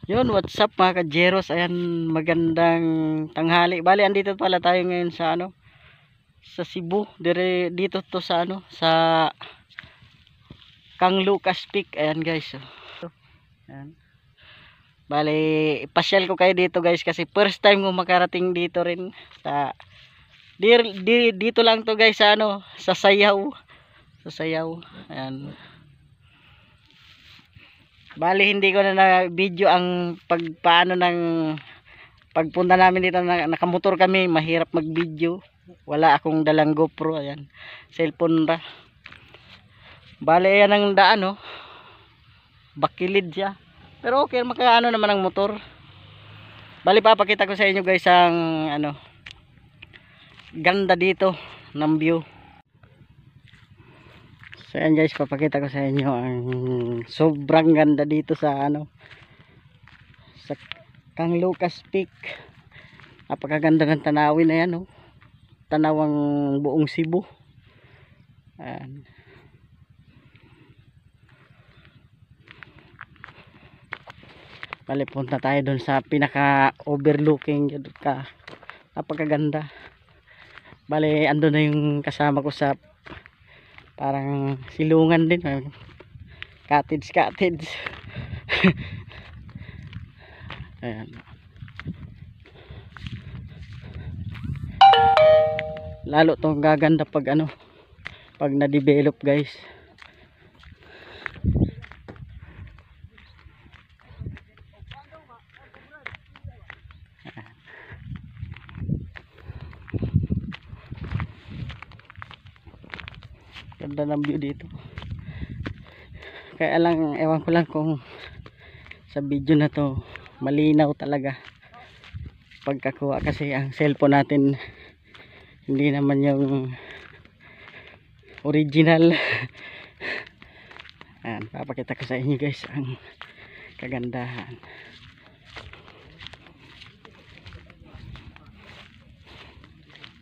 Yun, what's up mga kajeros? Ayan, magandang tanghali. Bali, andito pala tayo ngayon sa sa Cebu. Dito to sa sa Kang Lucas Peak. Ayan guys. Ayan. Bali, ipasyal ko kayo dito guys kasi first time ko makarating dito rin sa dito lang to guys sa sa Sayaw. Sa Sayaw. Ayan. Bali, hindi ko na video ang pagpaano ng pagpunta namin dito. Nakamotor kami, mahirap mag video, wala akong dalang GoPro. Ayan, cellphone ra. Bale, yan ang daan, oh, bakilid siya, pero okay, makaano naman ang motor. Bali, papakita ko sa inyo guys ang ganda dito ng view. So yan guys, papakita ko sa inyo ang sobrang ganda dito sa sa Kang Lucas Peak. Napakaganda ng tanawin na yan, oh. Tanawang buong Cebu. Ayan. Bali, punta tayo doon sa pinaka overlooking ka. Napakaganda. Bali, ando na yung kasama ko sa parang silungan din, cottage. Ayan. Lalo tong gaganda pag pag na-develop guys. Ganda ng view dito. Kaya lang, ewan ko lang kung sa video na to malinaw talaga pagkakuha, kasi ang cellphone natin hindi naman yung original. Ayan, papakita ko sa inyo guys ang kagandahan.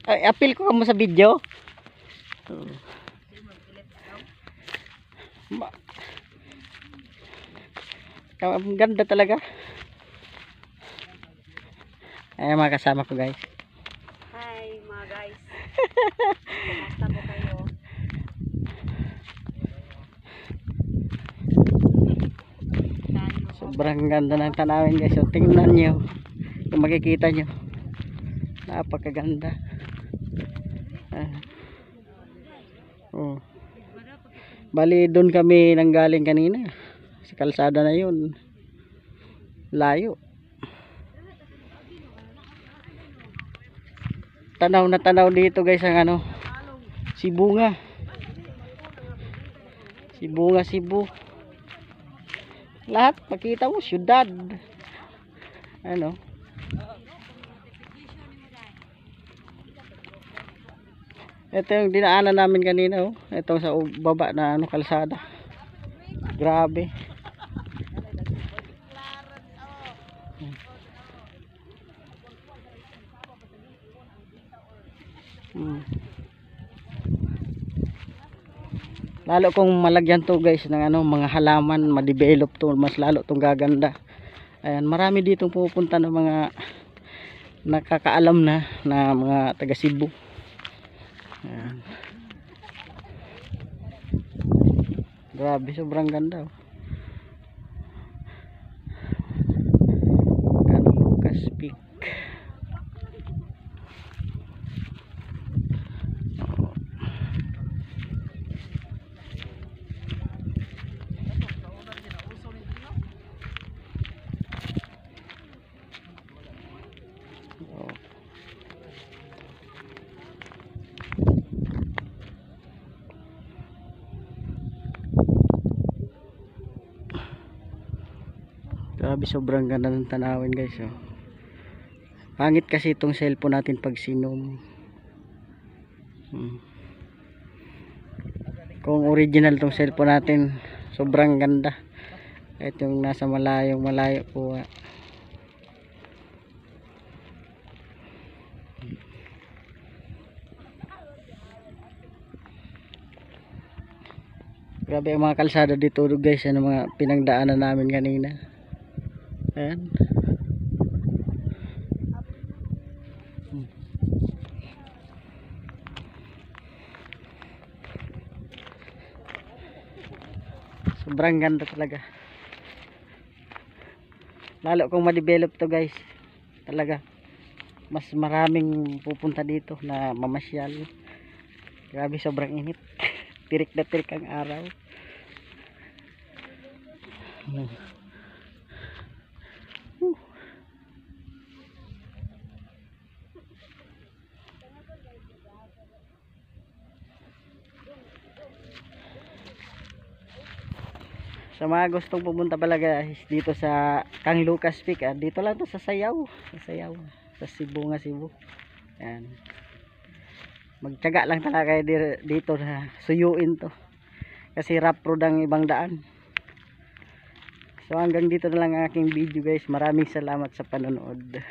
Ay, appeal ko mo sa video. Ang ganda talaga. Ay, mga kasama ko guys. Hi mga guys. Kumusta po kayo? Sobrang ganda ng tanawin guys. So, tingnan nyo. Kung makikita nyo, napakaganda. Oh. Bali, doon kami nanggaling kanina. Sa kalsada na yun. Layo. Tanaw na tanaw dito guys ang Cebu nga. Cebu. Lahat makita mo, syudad. Ito yung dinaanan namin kanina, oh. Ito sa baba na kalsada. Grabe. Lalo kung malagyan to guys ng mga halaman, ma-develop to, mas lalo tong gaganda. Ayan, marami ditong pupunta ng mga nakakaalam na mga taga Cebu. Ayan. Grabe, sobrang ganda, oh. Kang Lucas Peak. Grabe, sobrang ganda ng tanawin guys, oh. Pangit kasi itong cellphone natin pag sinom. Kung original itong cellphone natin, sobrang ganda. Kahit yung nasa malayo kuha. Grabe ang mga kalsada dito guys, mga pinagdaanan namin kanina. Ayan. Sobrang ganda talaga. Lalo kung ma-develop to guys. Talaga. Mas maraming pupunta dito na mamasyal. Grabe, sobrang init. Tirik na tirik ang araw. Sa mga gustong pumunta pala guys dito sa Kang Lucas Peak, dito lang to sa Sayaw, sa Cebu nga Cebu. Ayan. Magtiyaga lang talaga kayo dito na suyuin to. Kasi rough road ang ibang daan. So hanggang dito na lang ang aking video guys. Maraming salamat sa panonood.